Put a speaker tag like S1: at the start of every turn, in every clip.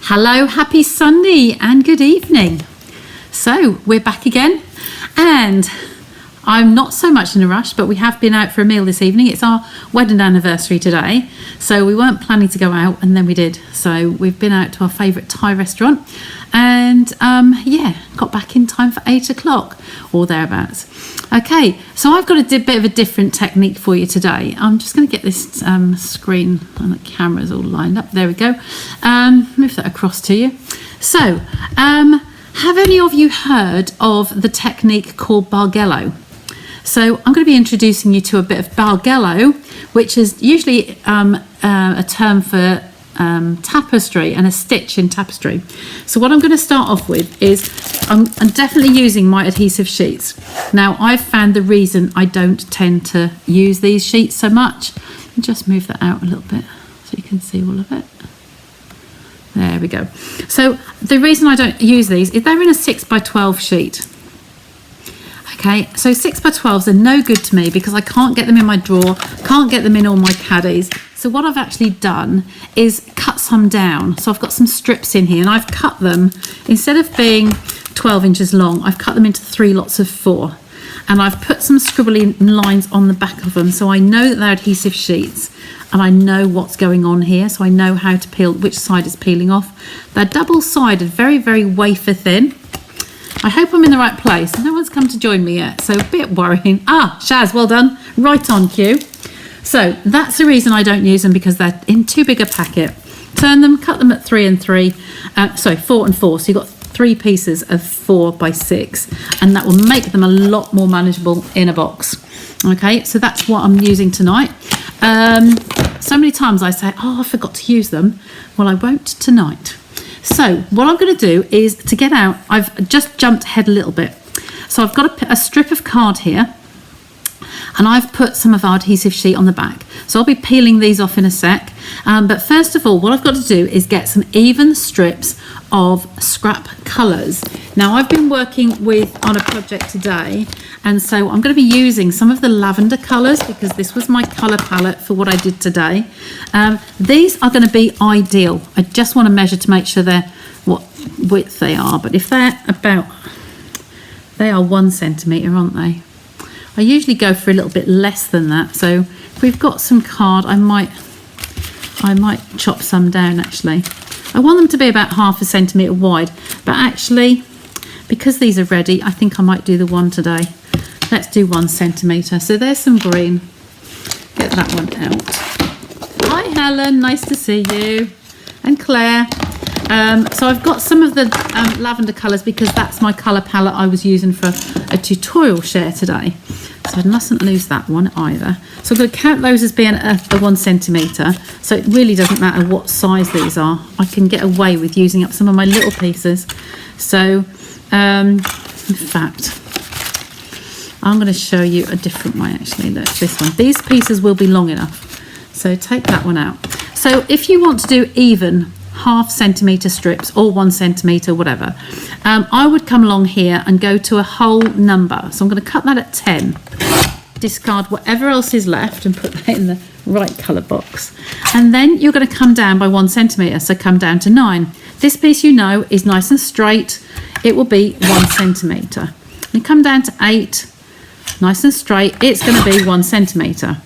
S1: Hello, happy Sunday and good evening. So we're back again, and I'm not so much in a rush, but we have been out for a meal this evening. It's our wedding anniversary today, so we weren't planning to go out, and then we did. So we've been out to our favourite Thai restaurant, and got back in time for 8 o'clock or thereabouts. Okay, so I've got a bit of a different technique for you today. I'm just going to get this screen and the camera's all lined up. There we go. Move that across to you. So, have any of you heard of the technique called Bargello? So I'm going to be introducing you to a bit of Bargello, which is usually a term for tapestry and a stitch in tapestry. So what I'm going to start off with is I'm definitely using my adhesive sheets. Now I've found the reason I don't tend to use these sheets so much. Just move that out a little bit so you can see all of it. There we go. So the reason I don't use these is they're in a 6x12 sheet. Okay, so 6x12s are no good to me because I can't get them in my drawer, can't get them in all my caddies. So what I've actually done is cut some down. So I've got some strips in here and I've cut them, instead of being 12 inches long, I've cut them into 3 lots of 4. And I've put some scribbly lines on the back of them so I know that they're adhesive sheets and I know what's going on here, so I know how to peel, which side is peeling off. They're double-sided, very, very wafer thin. I hope I'm in the right place. No one's come to join me yet, so a bit worrying. Ah, Shaz, well done. Right on cue. So that's the reason I don't use them, because they're in too big a packet. Turn them, cut them at 4 and 4. So you've got 3 pieces of 4x6, and that will make them a lot more manageable in a box. Okay, so that's what I'm using tonight. So many times I say, oh, I forgot to use them. Well, I won't tonight. So what I'm going to do is, to get out, I've just jumped ahead a little bit. So I've got a strip of card here, and I've put some of our adhesive sheet on the back. So I'll be peeling these off in a sec. But first of all, what I've got to do is get some even strips of scrap colours. Now I've been working on a project today, and so I'm going to be using some of the lavender colours because this was my colour palette for what I did today. These are going to be ideal. I just want to measure to make sure they're what width they are, but if they're they are 1 centimetre, aren't they? I usually go for a little bit less than that, so if we've got some card, I might chop some down actually. I want them to be about 1/2 centimetre wide, but actually, because these are ready, I think I might do the one today. Let's do 1 centimetre. So there's some green. Get that one out. Hi Helen, nice to see you. And Claire. So I've got some of the lavender colours because that's my colour palette I was using for a tutorial share today. So I mustn't lose that one either. So I'm going to count those as being a 1 centimetre. So it really doesn't matter what size these are. I can get away with using up some of my little pieces. So in fact, I'm going to show you a different way actually. Look, this one. These pieces will be long enough. So take that one out. So if you want to do even 1/2 centimetre strips or 1 centimetre, whatever, I would come along here and go to a whole number. So I'm going to cut that at 10. Discard whatever else is left and put that in the right colour box. And then you're going to come down by 1 centimetre, so come down to 9. This piece, you know, is nice and straight. It will be 1 centimetre. You come down to 8, nice and straight. It's going to be 1 centimetre.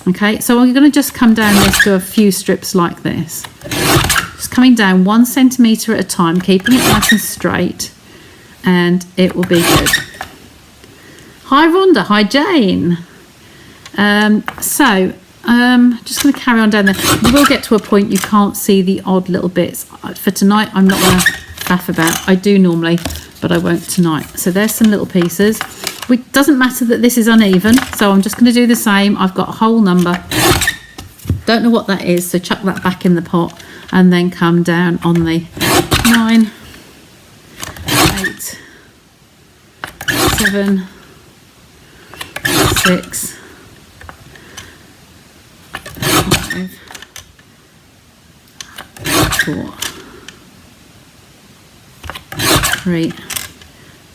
S1: Okay, so I'm going to just come down this to a few strips like this. Just coming down 1 centimetre at a time, keeping it nice and straight, and it will be good. Hi Rhonda, hi Jane. Just going to carry on down there. You will get to a point you can't see the odd little bits. For tonight, I'm not going to faff about. I do normally, but I won't tonight. So there's some little pieces. It doesn't matter that this is uneven, so I'm just going to do the same. I've got a whole number. Don't know what that is, so chuck that back in the pot and then come down on the 9, 8, 7, 6, 5, 4, 3,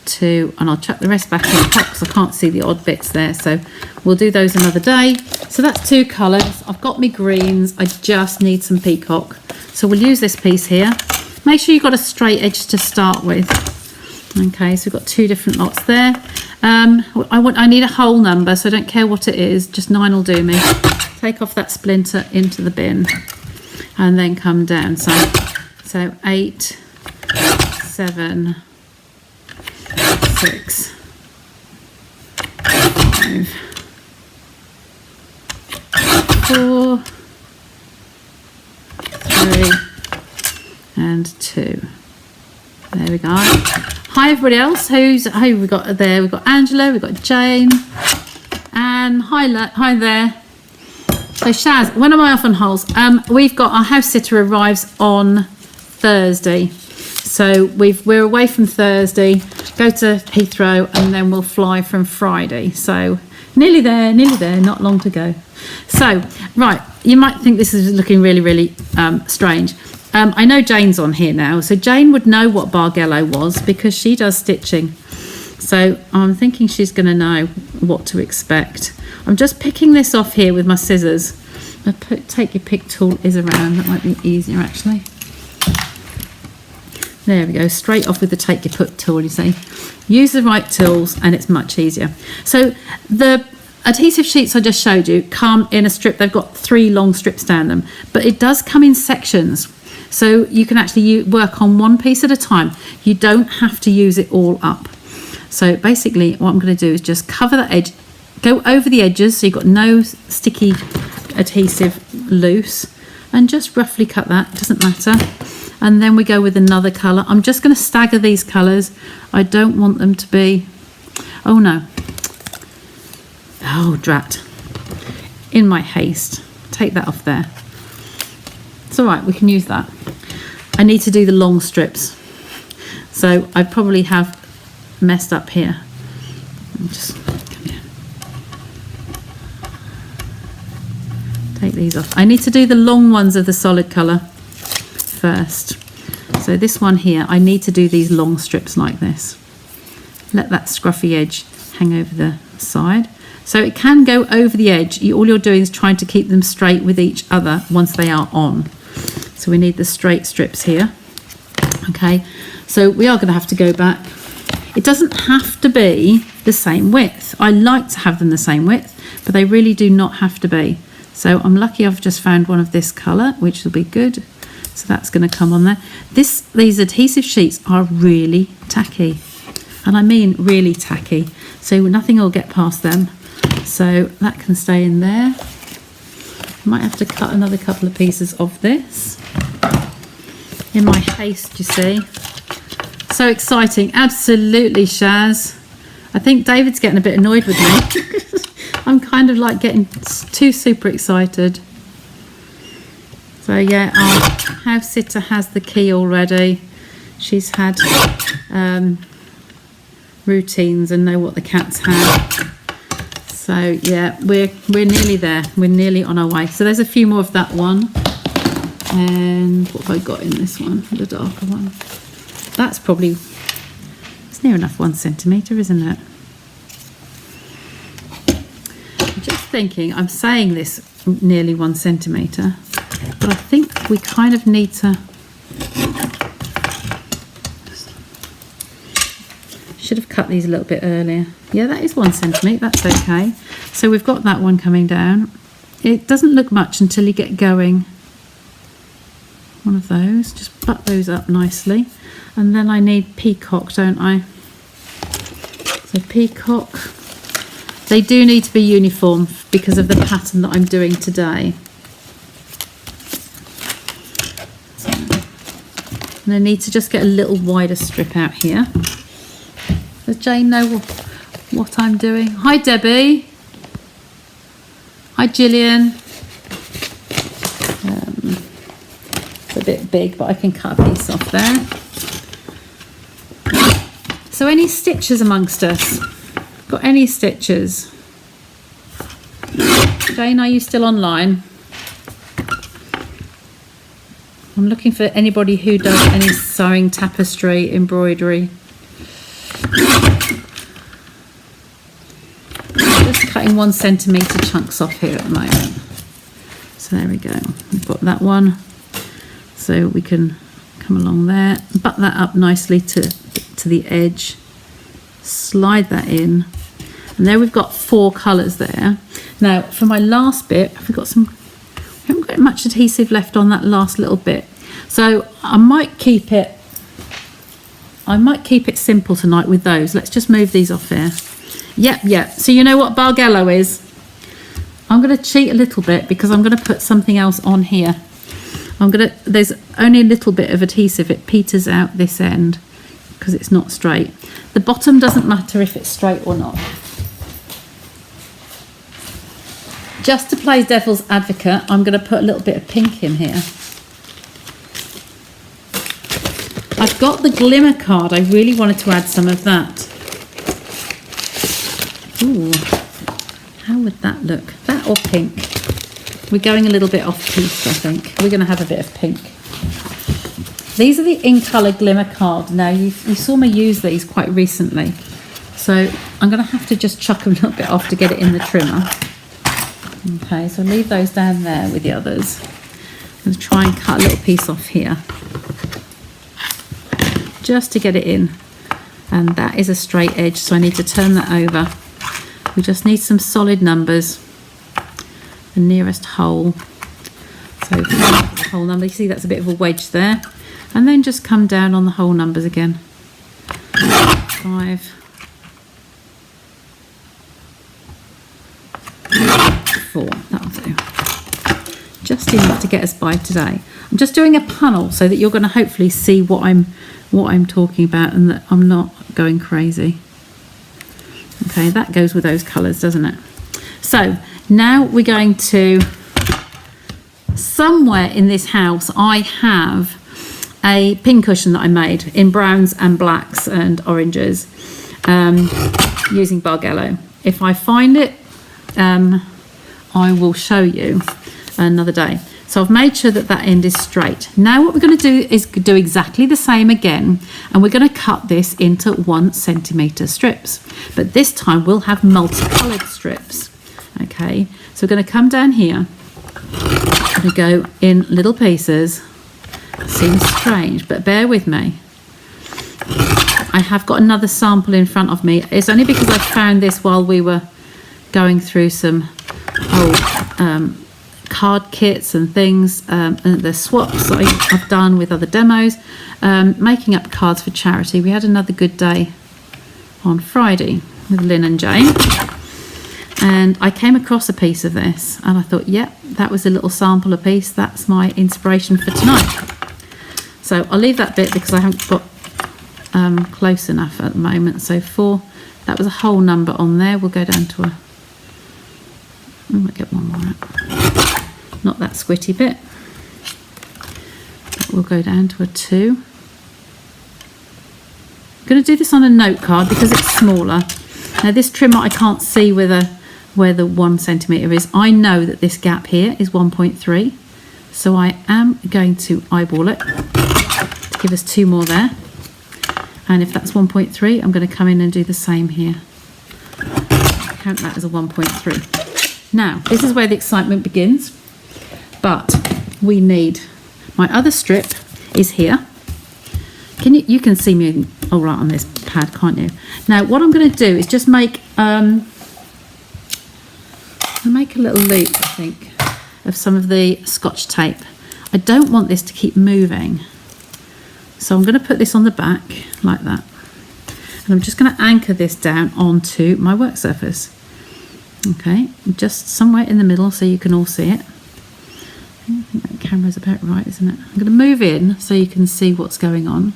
S1: 2, and I'll chuck the rest back in the pot because I can't see the odd bits there, so we'll do those another day. So that's 2 colours. I've got my greens. I just need some peacock, so we'll use this piece here. Make sure you've got a straight edge to start with. Okay, so we've got 2 different lots there. I need a whole number, so I don't care what it is, just 9 will do me. Take off that splinter into the bin and then come down. So 8, 7, 6, 5, 4, 3 and 2. There we go. Hi everybody else. Who we got there? We've got Angela, we've got Jane, and hi there. So Shaz, when am I off on holes? We've got our house sitter arrives on Thursday. So we're away from Thursday, go to Heathrow, and then we'll fly from Friday. So nearly there, not long to go. So, right, you might think this is looking really, really strange. I know Jane's on here now, so Jane would know what Bargello was because she does stitching. So I'm thinking she's going to know what to expect. I'm just picking this off here with my scissors. Take your pick tool is around, that might be easier actually. There we go, straight off with the take your pick tool, you see. Use the right tools and it's much easier. So the adhesive sheets I just showed you come in a strip. They've got 3 long strips down them, but it does come in sections. So you can actually work on one piece at a time. You don't have to use it all up. So basically what I'm going to do is just cover the edge, go over the edges so you've got no sticky adhesive loose, and just roughly cut that, doesn't matter. And then we go with another colour. I'm just going to stagger these colours. I don't want them to be, oh no, oh drat, in my haste. Take that off there. It's all right, we can use that. I need to do the long strips. So I probably have messed up here. Just come here. Take these off. I need to do the long ones of the solid colour first. So this one here, I need to do these long strips like this. Let that scruffy edge hang over the side. So it can go over the edge. All you're doing is trying to keep them straight with each other once they are on. So we need the straight strips here. Okay, so we are going to have to go back. It doesn't have to be the same width. I like to have them the same width, but they really do not have to be. So I'm lucky I've just found one of this colour, which will be good. So that's going to come on there. These adhesive sheets are really tacky, and I mean really tacky. So nothing will get past them. So that can stay in there. I might have to cut another couple of pieces of this in my haste, you see. So exciting, absolutely, Shaz. I think David's getting a bit annoyed with me. I'm kind of like getting too super excited. So yeah, our house sitter has the key already. She's had routines and know what the cats have. So yeah, we're nearly there. We're nearly on our way. So there's a few more of that one. And what have I got in this one? The darker one. That's probably, it's near enough 1 centimetre, isn't it? I'm just thinking, I'm saying this nearly 1 centimetre, but I think we kind of need to, should have cut these a little bit earlier. Yeah, that is 1 centimetre, that's okay. So we've got that one coming down. It doesn't look much until you get going. One of those, just butt those up nicely. And then I need peacock, don't I? So peacock. They do need to be uniform because of the pattern that I'm doing today. So, and I need to just get a little wider strip out here. Does Jane know what I'm doing? Hi Debbie. Hi Gillian. It's a bit big, but I can cut a piece off there. So any stitches amongst us? Got any stitches? Jane, are you still online? I'm looking for anybody who does any sewing, tapestry, embroidery. Just cutting 1 centimetre chunks off here at the moment. So there we go. We've got that one. So we can come along there, butt that up nicely to the edge, slide that in, and there we've got 4 colours there. Now for my last bit, we haven't got much adhesive left on that last little bit, so I might keep it simple tonight with those. Let's just move these off here. Yep. So you know what Bargello is? I'm going to cheat a little bit because I'm going to put something else on here. There's only a little bit of adhesive. It peters out this end because it's not straight. The bottom doesn't matter if it's straight or not. Just to play devil's advocate, I'm going to put a little bit of pink in here. I've got the glimmer card. I really wanted to add some of that. Ooh, how would that look? That or pink? We're going a little bit off piece, I think. We're going to have a bit of pink. These are the In Colour Glimmer card. Now, you saw me use these quite recently. So I'm going to have to just chuck a little bit off to get it in the trimmer. Okay, so leave those down there with the others. I'm going to try and cut a little piece off here, just to get it in. And that is a straight edge, so I need to turn that over. We just need some solid numbers. The nearest hole. So the whole number, you see that's a bit of a wedge there. And then just come down on the whole numbers again. 5, 4, that'll do. Just enough to get us by today. I'm just doing a panel so that you're going to hopefully see what I'm talking about and that I'm not going crazy. Okay, that goes with those colours, doesn't it? So now we're going to, somewhere in this house I have a pin cushion that I made in browns and blacks and oranges using Bargello. If I find it, I will show you another day. So I've made sure that that end is straight. Now what we're going to do is do exactly the same again, and we're going to cut this into 1 centimetre strips, but this time we'll have multicoloured strips. Okay, so we're going to come down here, I'm going to go in little pieces. Seems strange, but bear with me. I have got another sample in front of me. It's only because I found this while we were going through some old card kits and things, and the swaps that I've done with other demos, making up cards for charity. We had another good day on Friday with Lynn and Jane, and I came across a piece of this and I thought, yep, that was a little sample a piece. That's my inspiration for tonight. So I'll leave that bit because I haven't got close enough at the moment. So 4, that was a whole number on there. We'll go down to a, I might get one more out. Not that squitty bit. We'll go down to a 2. I'm going to do this on a note card because it's smaller. Now this trimmer I can't see where the 1 centimetre is. I know that this gap here is 1.3. So I am going to eyeball it to give us 2 more there. And if that's 1.3, I'm going to come in and do the same here. Count that as a 1.3. Now, this is where the excitement begins. But we need, my other strip is here. You can see me all right on this pad, can't you? Now, what I'm going to do is just make a little loop, I think, of some of the Scotch tape. I don't want this to keep moving, so I'm going to put this on the back like that, and I'm just going to anchor this down onto my work surface. Okay, just somewhere in the middle so you can all see it. I think that camera's about right, isn't it? I'm going to move in so you can see what's going on.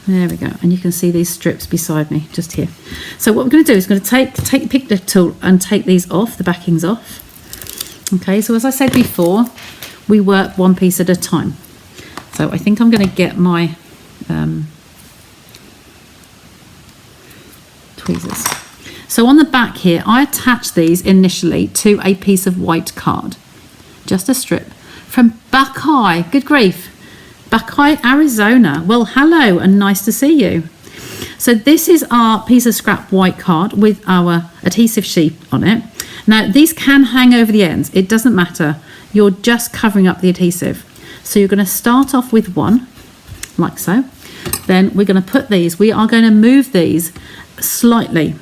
S1: There we go, and you can see these strips beside me just here. So what we're going to do is going to take the picture tool and take these off, the backings off. Okay, so as I said before, we work 1 piece at a time. So I think I'm going to get my tweezers. So on the back here, I attach these initially to a piece of white card, just a strip from Buckeye. Good grief. Buckeye, Arizona. Well, hello and nice to see you. So this is our piece of scrap white card with our adhesive sheet on it. Now these can hang over the ends. It doesn't matter. You're just covering up the adhesive. So you're going to start off with one, like so. Then we're going to put these, we are going to move these slightly.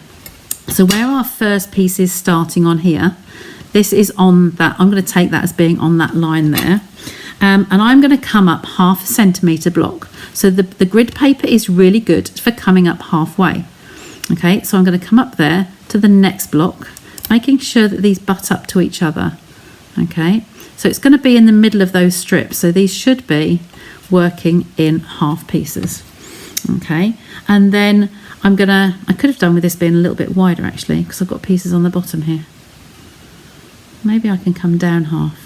S1: So where our first piece is starting on here, this is on that, I'm going to take that as being on that line there. And I'm going to come up 1/2 centimetre block. So the grid paper is really good for coming up halfway. Okay, so I'm going to come up there to the next block, making sure that these butt up to each other. Okay, so it's going to be in the middle of those strips. So these should be working in half pieces. Okay, and then I could have done with this being a little bit wider actually, because I've got pieces on the bottom here. Maybe I can come down half.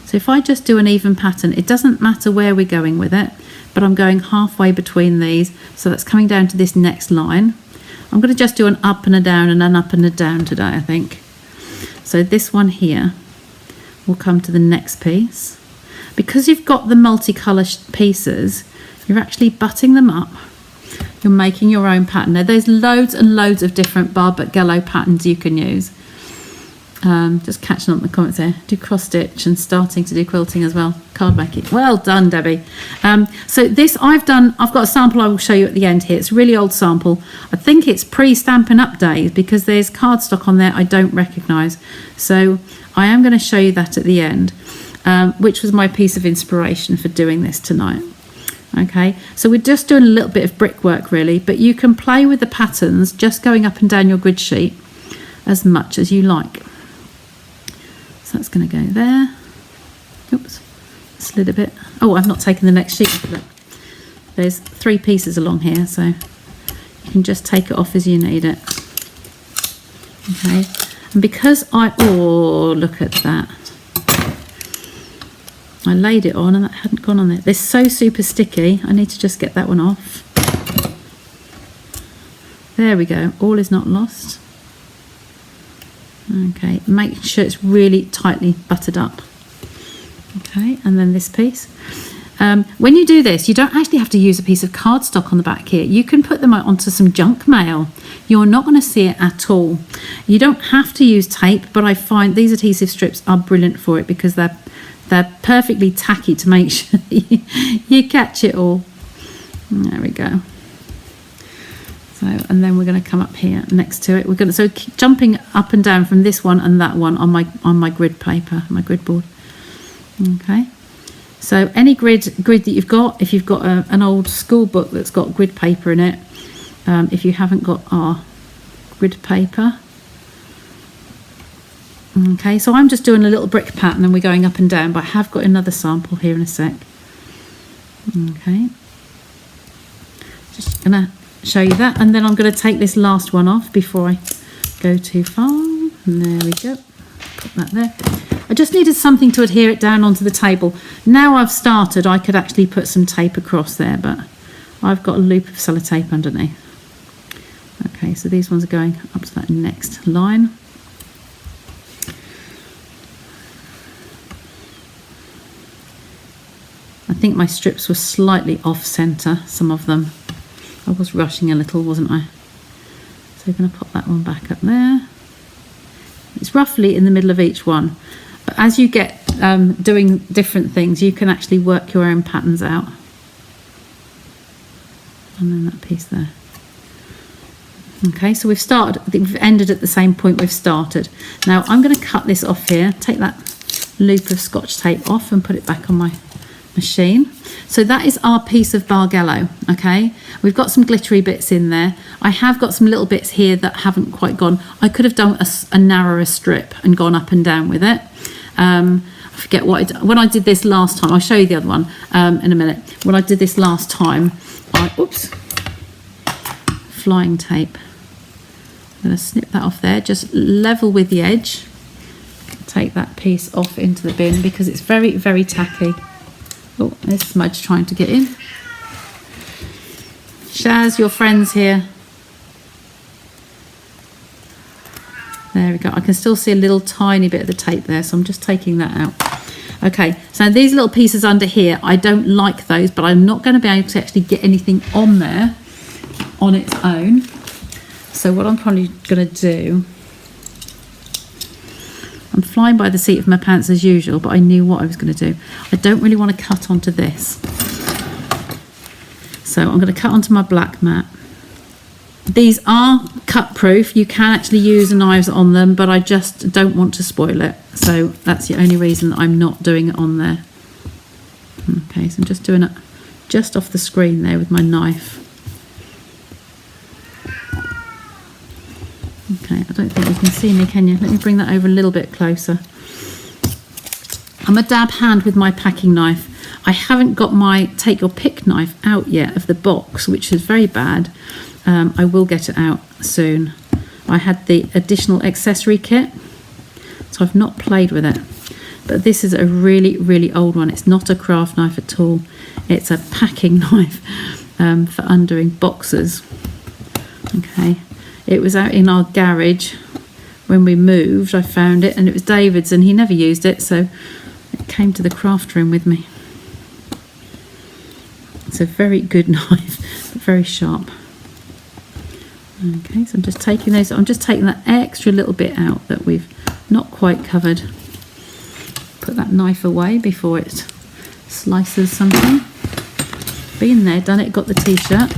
S1: So if I just do an even pattern, it doesn't matter where we're going with it, but I'm going halfway between these. So that's coming down to this next line. I'm going to just do an up and a down and an up and a down today, I think. So this one here will come to the next piece. Because you've got the multicolour pieces, you're actually butting them up. You're making your own pattern. Now there's loads and loads of different Bargello patterns you can use. Just catching on the comments there. Do cross stitch and starting to do quilting as well. Card making. Well done, Debbie. So this I've got a sample I will show you at the end here. It's a really old sample. I think it's pre-Stampin' Up days because there's cardstock on there I don't recognise. So I am going to show you that at the end, which was my piece of inspiration for doing this tonight. Okay, so we're just doing a little bit of brickwork really, but you can play with the patterns just going up and down your grid sheet as much as you like. So that's going to go there. Oops, slid a bit. Oh, I've not taken the next sheet. Look, there's 3 pieces along here, so you can just take it off as you need it. Okay, and because oh, look at that. I laid it on and that hadn't gone on there. They're so super sticky. I need to just get that one off. There we go. All is not lost. Okay, make sure it's really tightly buttered up. Okay, and then this piece. When you do this, you don't actually have to use a piece of cardstock on the back here. You can put them onto some junk mail. You're not going to see it at all. You don't have to use tape, but I find these adhesive strips are brilliant for it because they're perfectly tacky to make sure you catch it all. There we go. So, and then we're going to come up here next to it. We're going to keep jumping up and down from this one and that one on my grid paper, my grid board. Okay. So any grid that you've got, if you've got an old school book that's got grid paper in it, if you haven't got our grid paper. Okay, so I'm just doing a little brick pattern and we're going up and down, but I have got another sample here in a sec. Okay, just gonna show you that, and then I'm going to take this last one off before I go too far. And there we go, put that there. I just needed something to adhere it down onto the table. Now I've started, I could actually put some tape across there, but I've got a loop of sellotape underneath. Okay, so these ones are going up to that next line. I think my strips were slightly off centre, some of them. I was rushing a little, wasn't I? So we're going to pop that one back up there. It's roughly in the middle of each one. But as you get doing different things, you can actually work your own patterns out. And then that piece there. Okay, so we've started, I think we've ended at the same point we've started. Now I'm going to cut this off here, take that loop of Scotch tape off and put it back on my machine. So that is our piece of Bargello. Okay, we've got some glittery bits in there. I have got some little bits here that haven't quite gone. I could have done a narrower strip and gone up and down with it. I forget what when I did this last time. I'll show you the other one in a minute. When I did this last time, flying tape. I'm going to snip that off there, just level with the edge. Take that piece off into the bin because it's very, very tacky. Oh, there's Smudge trying to get in. Shaz, your friend's here. There we go. I can still see a little tiny bit of the tape there, so I'm just taking that out. Okay, so these little pieces under here, I don't like those, but I'm not going to be able to actually get anything on there on its own. So what I'm probably going to do, I'm flying by the seat of my pants as usual, but I knew what I was going to do. I don't really want to cut onto this. So I'm going to cut onto my black mat. These are cut proof. You can actually use knives on them, but I just don't want to spoil it. So that's the only reason I'm not doing it on there. Okay, so I'm just doing it just off the screen there with my knife. Okay, I don't think you can see me, can you? Let me bring that over a little bit closer. I'm a dab hand with my packing knife. I haven't got my take your pick knife out yet of the box, which is very bad. I will get it out soon. I had the additional accessory kit, so I've not played with it. But this is a really, really old one. It's not a craft knife at all. It's a packing knife for undoing boxes. Okay, it was out in our garage when we moved. I found it, and it was David's, and he never used it, so it came to the craft room with me. It's a very good knife, but very sharp. Okay, so I'm just taking those. I'm just taking that extra little bit out that we've not quite covered. Put that knife away before it slices something. Been there, done it, got the t-shirt.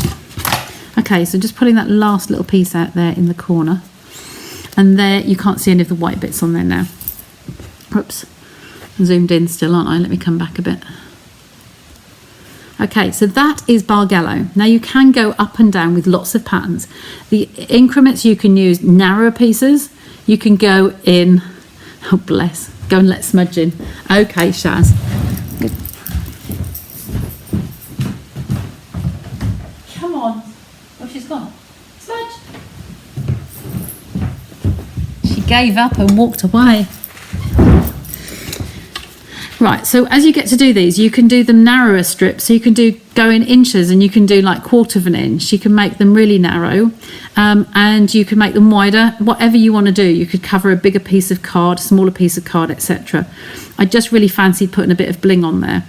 S1: Okay, so just putting that last little piece out there in the corner. And there, you can't see any of the white bits on there now. Oops, zoomed in still, aren't I? Let me come back a bit. Okay, so that is Bargello. Now you can go up and down with lots of patterns. The increments, you can use narrower pieces. You can go in, oh bless, go and let smudge in. Okay, Shaz. Good. Come on. Oh, she's gone. Smudge. She gave up and walked away. Right, so as you get to do these, you can do them narrower strips. So you can go in inches, and you can do like 1/4 of an inch. You can make them really narrow, and you can make them wider, whatever you want to do. You could cover a bigger piece of card, smaller piece of card, etc. I just really fancied putting a bit of bling on there.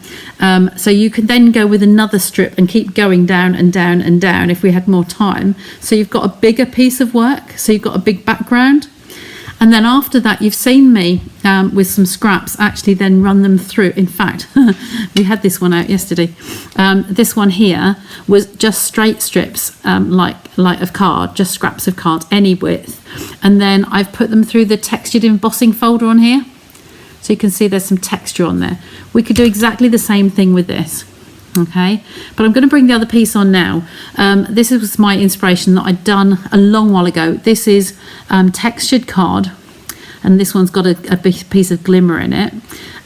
S1: So you can then go with another strip and keep going down and down and down if we had more time. So you've got a bigger piece of work, so you've got a big background. And then after that, you've seen me with some scraps actually then run them through. In fact, we had this one out yesterday. This one here was just straight strips, like of card, just scraps of card, any width. And then I've put them through the textured embossing folder on here. So you can see there's some texture on there. We could do exactly the same thing with this. Okay, but I'm going to bring the other piece on now. This was my inspiration that I'd done a long while ago. This is textured card, and this one's got a big piece of glimmer in it.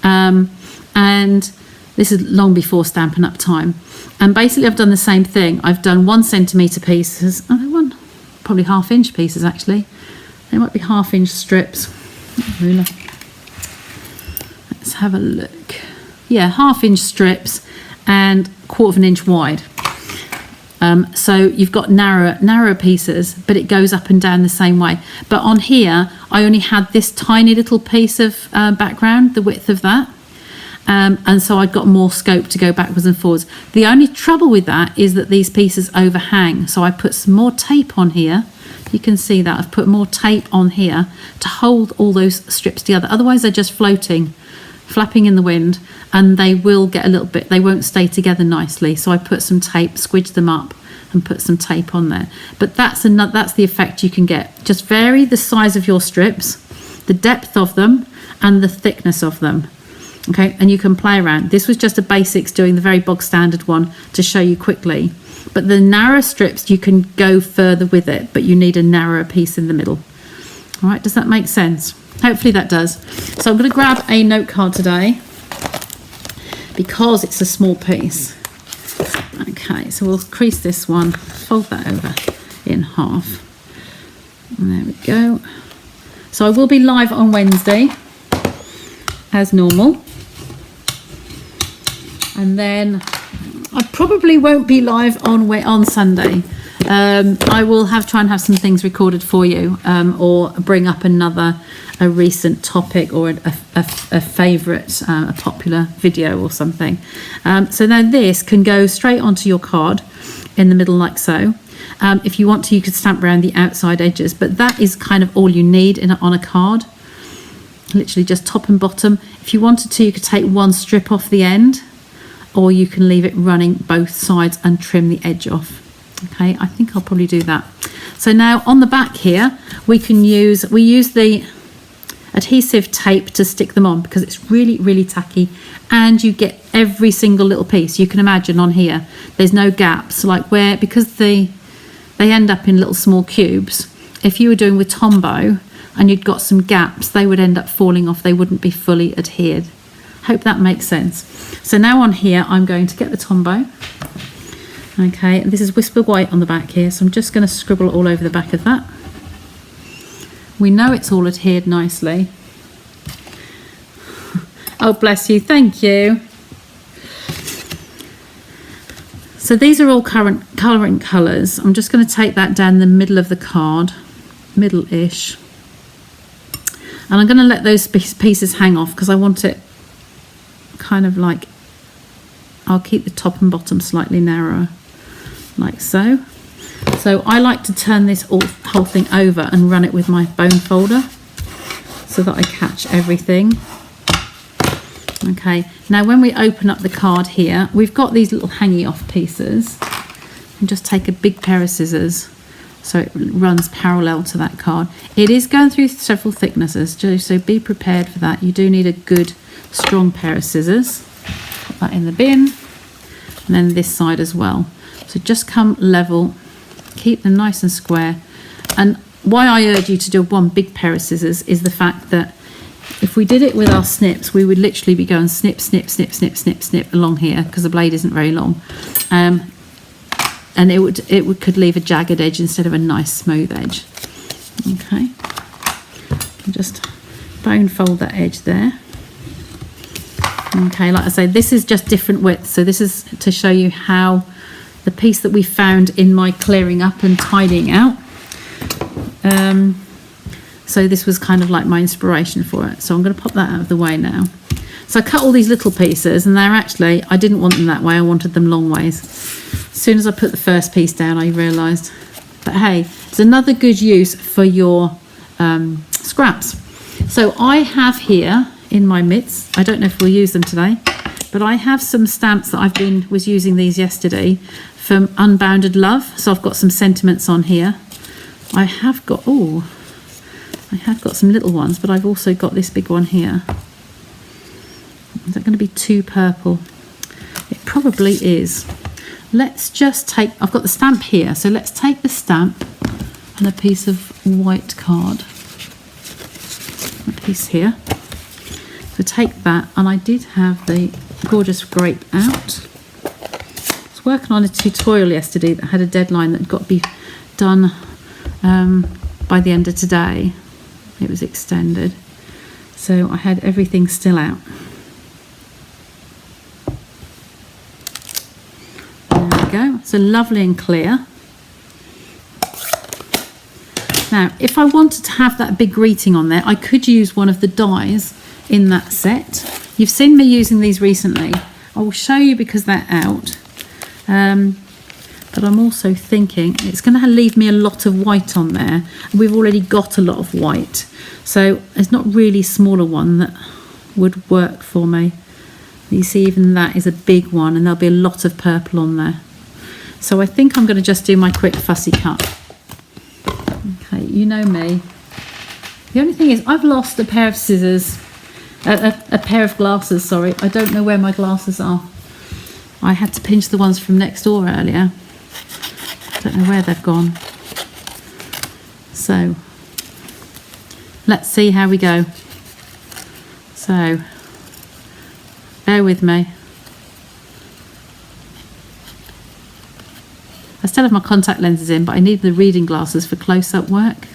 S1: And this is long before Stampin' Up time. And basically I've done the same thing. I've done 1 centimetre pieces, probably 1/2 inch pieces actually. They might be 1/2 inch strips. Ruler. Let's have a look. Yeah, 1/2 inch strips and 1/4 of an inch wide. So you've got narrower pieces, but it goes up and down the same way. But on here, I only had this tiny little piece of background, the width of that. And so I'd got more scope to go backwards and forwards. The only trouble with that is that these pieces overhang. So I put some more tape on here. You can see that I've put more tape on here to hold all those strips together. Otherwise they're just floating, flapping in the wind, and they will get a little bit, they won't stay together nicely. So I put some tape, squidged them up and put some tape on there. But that's the effect you can get. Just vary the size of your strips, the depth of them and the thickness of them. Okay, and you can play around. This was just a basics, doing the very bog standard one to show you quickly. But the narrow strips, you can go further with it, but you need a narrower piece in the middle. All right, does that make sense? Hopefully that does. So I'm going to grab a note card today because it's a small piece. Okay, so we'll crease this one, fold that over in half. And there we go. So I will be live on Wednesday as normal. And then I probably won't be live on Sunday. I will try and have some things recorded for you, or bring up a recent topic or a favourite, a popular video or something. So now this can go straight onto your card in the middle like so. If you want to, you could stamp around the outside edges, but that is kind of all you need on a card. literally just top and bottom. If you wanted to, you could take one strip off the end, or you can leave it running both sides and trim the edge off. Okay, I think I'll probably do that. So now on the back here, we use the adhesive tape to stick them on because it's really, really tacky, and you get every single little piece. You can imagine on here, there's no gaps, like because they end up in little small cubes. If you were doing with Tombow and you'd got some gaps, they would end up falling off. They wouldn't be fully adhered. Hope that makes sense. So now on here, I'm going to get the Tombow. Okay, and this is Whisper White on the back here, so I'm just going to scribble all over the back of that. We know it's all adhered nicely. Oh, bless you, thank you. So these are all current colouring colours. I'm just going to take that down the middle of the card, middle-ish. And I'm going to let those pieces hang off because I want it kind of like, I'll keep the top and bottom slightly narrower, like so. So I like to turn this whole thing over and run it with my bone folder so that I catch everything. Okay, now when we open up the card here, we've got these little hanging off pieces. And just take a big pair of scissors so it runs parallel to that card. It is going through several thicknesses, so be prepared for that. You do need a good strong pair of scissors. Put that in the bin, and then this side as well. So just come level, keep them nice and square. And why I urge you to do one big pair of scissors is the fact that if we did it with our snips, we would literally be going snip, snip, snip, snip, snip, snip along here because the blade isn't very long. And it could leave a jagged edge instead of a nice smooth edge. Okay, just bone fold that edge there. Okay, like I say, this is just different widths. So this is to show you how the piece that we found in my clearing up and tidying out. So this was kind of like my inspiration for it. So I'm going to pop that out of the way now. So I cut all these little pieces, and they're actually, I didn't want them that way, I wanted them long ways. As soon as I put the first piece down, I realised. But hey, it's another good use for your scraps. So I have here in my mitts, I don't know if we'll use them today, but I have some stamps that was using these yesterday from Unbounded Love. So I've got some sentiments on here. I have got some little ones, but I've also got this big one here. Is that going to be too purple? It probably is. Let's just take, I've got the stamp here, so let's take the stamp and a piece of white card. A piece here. So take that, and I did have the gorgeous grape out. I was working on a tutorial yesterday that had a deadline that had got to be done by the end of today. It was extended, so I had everything still out. There we go, so lovely and clear. Now if I wanted to have that big greeting on there, I could use one of the dies in that set. You've seen me using these recently. I will show you because they're out, but I'm also thinking it's going to leave me a lot of white on there. We've already got a lot of white, so it's not really a smaller one that would work for me. You see, even that is a big one, and there'll be a lot of purple on there. So I think I'm going to just do my quick fussy cut. Okay, you know me. The only thing is I've lost a pair of scissors, a pair of glasses, sorry. I don't know where my glasses are. I had to pinch the ones from next door earlier. Don't know where they've gone. So let's see how we go. So bear with me. I still have my contact lenses in, but I need the reading glasses for close-up work.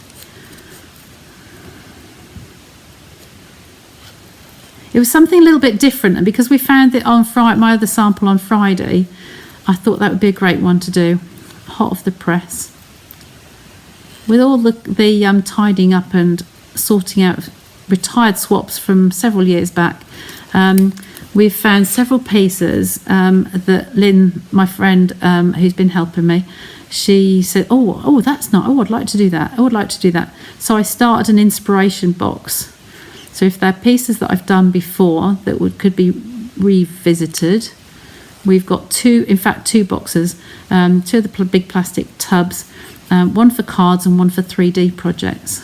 S1: It was something a little bit different, and because we found it on Friday, my other sample on Friday, I thought that would be a great one to do. Hot off the press. With all the tidying up and sorting out retired swaps from several years back, we've found several pieces that Lynn, my friend who's been helping me, she said, I'd like to do that. I would like to do that. So I started an inspiration box. So if they're pieces that I've done before that could be revisited, we've got two boxes, two of the big plastic tubs, one for cards and one for 3D projects.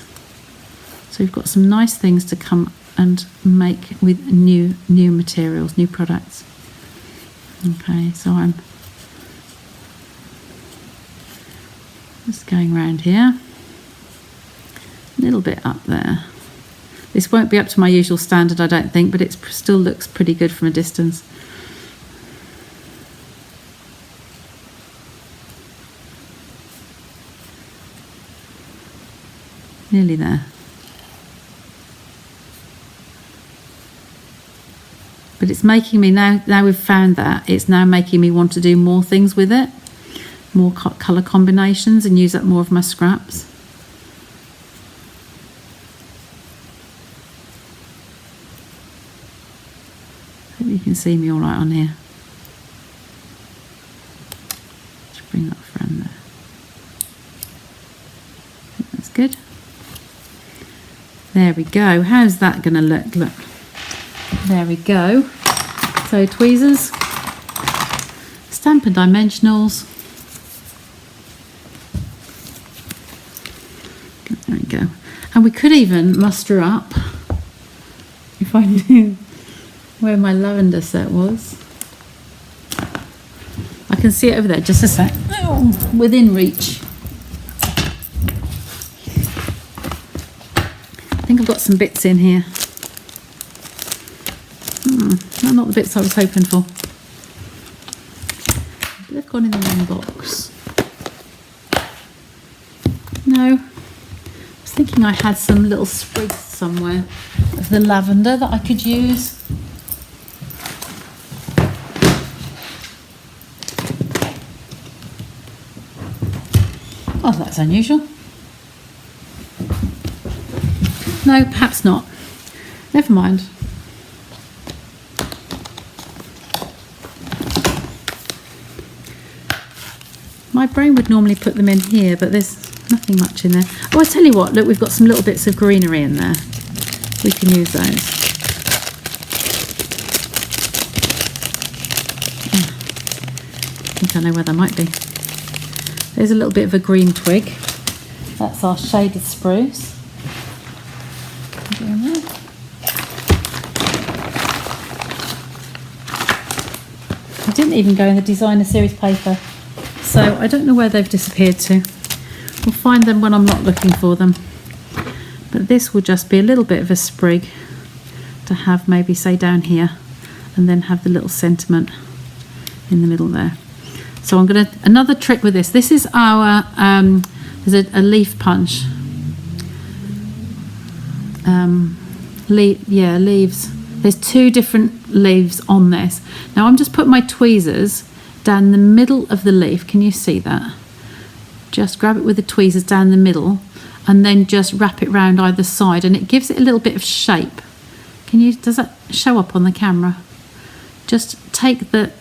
S1: So we've got some nice things to come and make with new materials, new products. Okay, so I'm just going around here, a little bit up there. This won't be up to my usual standard, I don't think, but it still looks pretty good from a distance. Nearly there. But it's making me, now we've found that, it's now making me want to do more things with it, more colour combinations, and use up more of my scraps. Hope you can see me all right on here. Just bring that around there. I think that's good. There we go. How's that going to look? Look. There we go. So tweezers, Stampin' Dimensionals. There we go. And we could even muster up, if I knew where my lavender set was. I can see it over there, just a sec. Oh, within reach. I think I've got some bits in here. Not the bits I was hoping for. They've gone in the wrong box. No. I was thinking I had some little sprigs somewhere of the lavender that I could use. Oh, that's unusual. No, perhaps not. Never mind. My brain would normally put them in here, but there's nothing much in there. Oh, I tell you what, look, we've got some little bits of greenery in there. We can use those. I think I know where that might be. There's a little bit of a green twig. That's our shaded spruce. I didn't even go in the designer series paper, so I don't know where they've disappeared to. We'll find them when I'm not looking for them. But this will just be a little bit of a sprig to have, maybe say down here, and then have the little sentiment in the middle there. So I'm going to, another trick with this. This is our, there's a leaf punch. Leaves. There's two different leaves on this. Now I'm just putting my tweezers down the middle of the leaf. Can you see that? Just grab it with the tweezers down the middle and then just wrap it round either side, and it gives it a little bit of shape. Does that show up on the camera? Just take the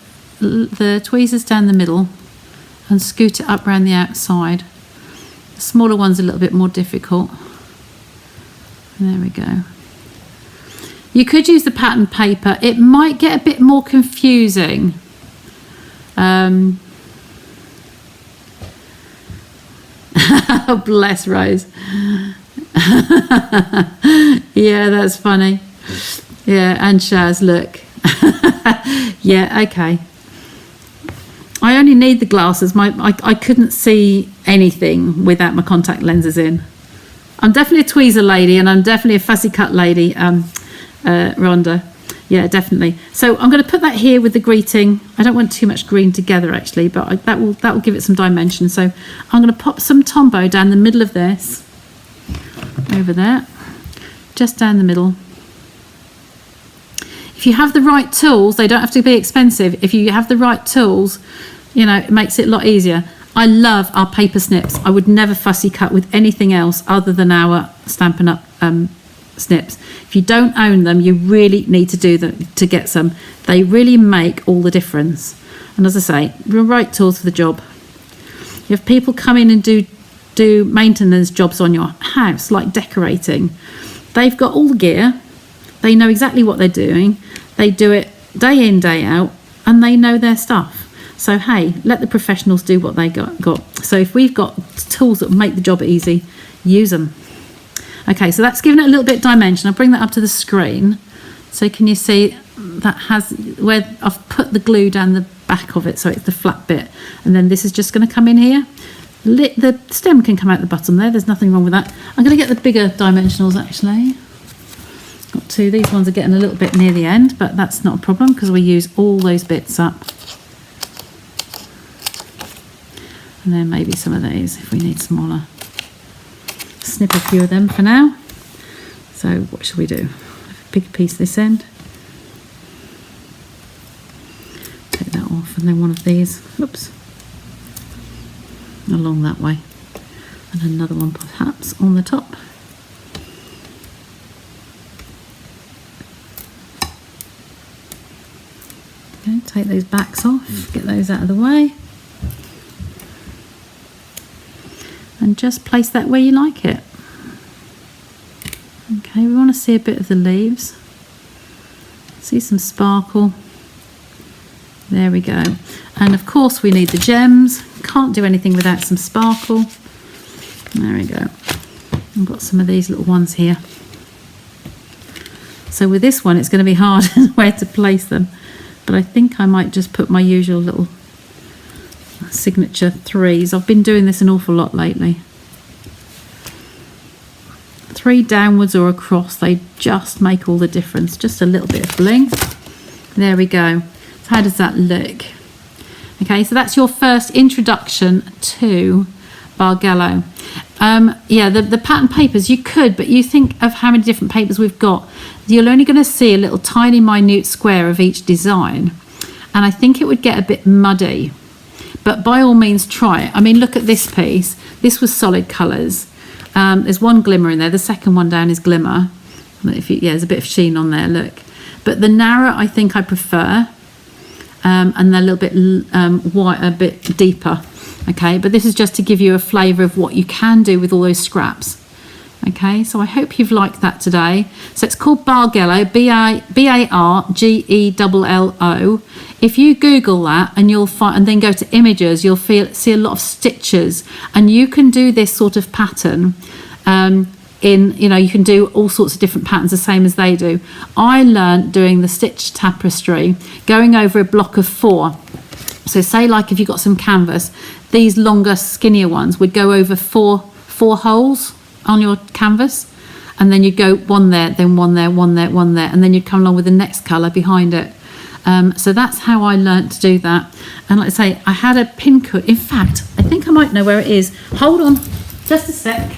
S1: tweezers down the middle and scoot it up around the outside. The smaller one's a little bit more difficult. There we go. You could use the pattern paper. It might get a bit more confusing. Bless Rose. Yeah, that's funny. Yeah, and Shaz, look. Yeah, okay. I only need the glasses. I couldn't see anything without my contact lenses in. I'm definitely a tweezer lady, and I'm definitely a fussy cut lady, Rhonda. Yeah, definitely. So I'm going to put that here with the greeting. I don't want too much green together actually, but that will give it some dimension. So I'm going to pop some Tombow down the middle of this, over there, just down the middle. If you have the right tools, they don't have to be expensive. If you have the right tools, you know, it makes it a lot easier. I love our paper snips. I would never fussy cut with anything else other than our Stampin' Up snips. If you don't own them, you really need to do them to get some. They really make all the difference. And as I say, the right tools for the job. You have people come in and do maintenance jobs on your house, like decorating. They've got all the gear, They know exactly what they're doing. They do it day in, day out, and they know their stuff. So hey, let the professionals do what they got. So if we've got tools that make the job easy, use them. Okay, so that's given it a little bit of dimension. I'll bring that up to the screen. So can you see that has where I've put the glue down the back of it, so it's the flat bit, and then this is just going to come in here. The stem can come out the bottom there. There's nothing wrong with that. I'm going to get the bigger dimensionals actually. Got two. These ones are getting a little bit near the end, but that's not a problem because we use all those bits up. And then maybe some of these if we need smaller. Snip a few of them for now. So what should we do? A big piece this end. Take that off, and then one of these. Oops. Along that way. And another one perhaps on the top. Okay, take those backs off, get those out of the way. And just place that where you like it. Okay, we want to see a bit of the leaves. See some sparkle. There we go. And of course we need the gems. Can't do anything without some sparkle. There we go. I've got some of these little ones here. So with this one it's going to be hard where to place them. But I think I might just put my usual little signature 3s. I've been doing this an awful lot lately. 3 downwards or across, they just make all the difference. Just a little bit of bling. There we go. So how does that look? Okay, so that's your first introduction to Bargello. Yeah, the pattern papers, you could, but you think of how many different papers we've got. You're only going to see a little tiny minute square of each design. And I think it would get a bit muddy. But by all means try it. I mean, look at this piece. This was solid colours. There's one glimmer in there. The second one down is glimmer. Yeah, there's a bit of sheen on there, look. But the narrow I think I prefer. And they're a little bit white, a bit deeper. Okay, but this is just to give you a flavour of what you can do with all those scraps. Okay, so I hope you've liked that today. So it's called Bargello, B-A-R-G-E-L-L-O. If you Google that and you'll find, and then go to images, you'll see a lot of stitches, and you can do this sort of pattern. You can do all sorts of different patterns the same as they do. I learned doing the stitch tapestry, going over a block of 4. So say like if you've got some canvas, these longer, skinnier ones would go over four holes on your canvas, and then you'd go one there, then one there, one there, one there, and then you'd come along with the next colour behind it. So that's how I learnt to do that. And like I say, I had a pin cut. In fact, I think I might know where it is. Hold on, just a sec.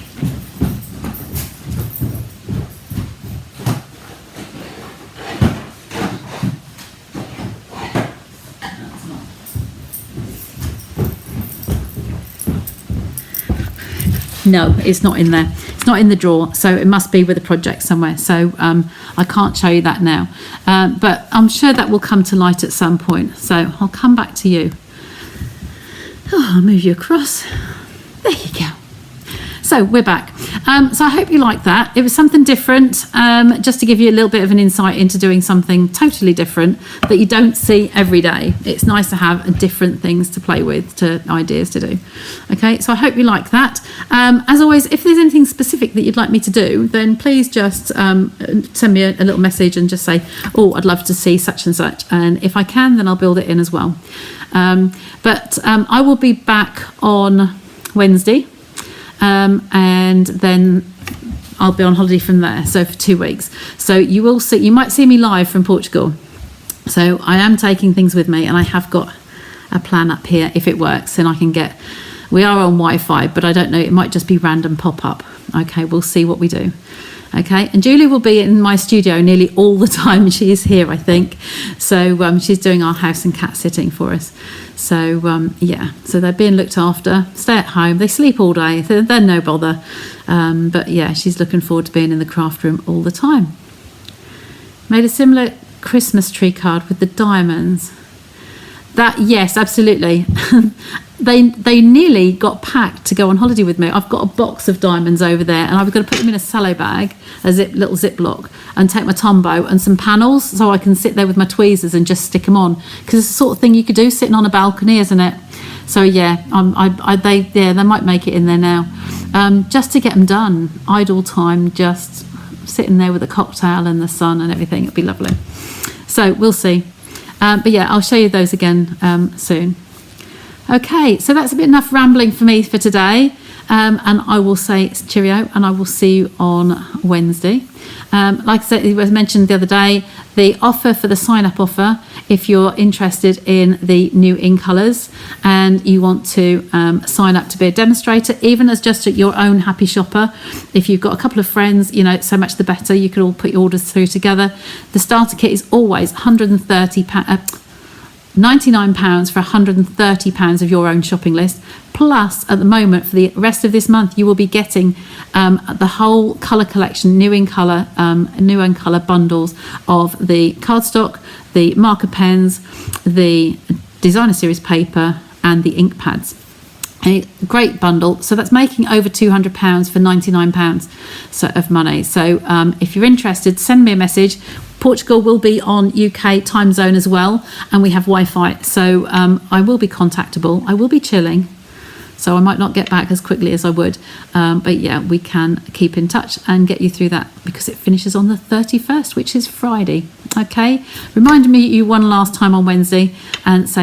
S1: No, it's not in there. It's not in the drawer, so it must be with a project somewhere. So I can't show you that now. But I'm sure that will come to light at some point. So I'll come back to you. Oh, I'll move you across. There you go. So we're back. So I hope you like that. It was something different, just to give you a little bit of an insight into doing something totally different that you don't see every day. It's nice to have different things to play with, ideas to do. Okay, so I hope you like that. As always, if there's anything specific that you'd like me to do, then please just send me a little message and just say, oh, I'd love to see such and such. And if I can, then I'll build it in as well. But I will be back on Wednesday. And then I'll be on holiday from there, so for 2 weeks. So you might see me live from Portugal. So I am taking things with me, and I have got a plan up here. If it works, then we are on Wi-Fi, but I don't know, it might just be random pop-up. Okay, we'll see what we do. Okay, and Julie will be in my studio nearly all the time. She is here, I think. So she's doing our house and cat sitting for us. So yeah, so they're being looked after. Stay at home. They sleep all day. They're no bother. But yeah, she's looking forward to being in the craft room all the time. Made a similar Christmas tree card with the diamonds. That, yes, absolutely. they nearly got packed to go on holiday with me. I've got a box of diamonds over there, and I was going to put them in a cello bag, a little Ziploc, and take my Tombow and some panels so I can sit there with my tweezers and just stick them on, because it's the sort of thing you could do sitting on a balcony, isn't it? So yeah, they might make it in there now, just to get them done. Idle time, just sitting there with a cocktail and the sun and everything. It'd be lovely. So we'll see. But yeah, I'll show you those again soon. Okay, so that's a bit enough rambling for me for today, and I will say cheerio, and I will see you on Wednesday. Like I said, it was mentioned the other day, the offer for the sign-up offer, if you're interested in the new in colours and you want to sign up to be a demonstrator, even as just your own happy shopper. If you've got a couple of friends, you know, so much the better. You could all put your orders through together. The starter kit is always £99 for £130 of your own shopping list. Plus, at the moment, for the rest of this month, you will be getting the whole colour collection, new in colour bundles of the cardstock, the marker pens, the designer series paper, and the ink pads. A great bundle. So that's making over £200 for £99 of money. So if you're interested, send me a message. Portugal will be on UK time zone as well, and we have Wi-Fi, so I will be contactable. I will be chilling, so I might not get back as quickly as I would, but yeah, we can keep in touch and get you through that, because it finishes on the 31st, which is Friday. Okay, remind me you one last time on Wednesday and say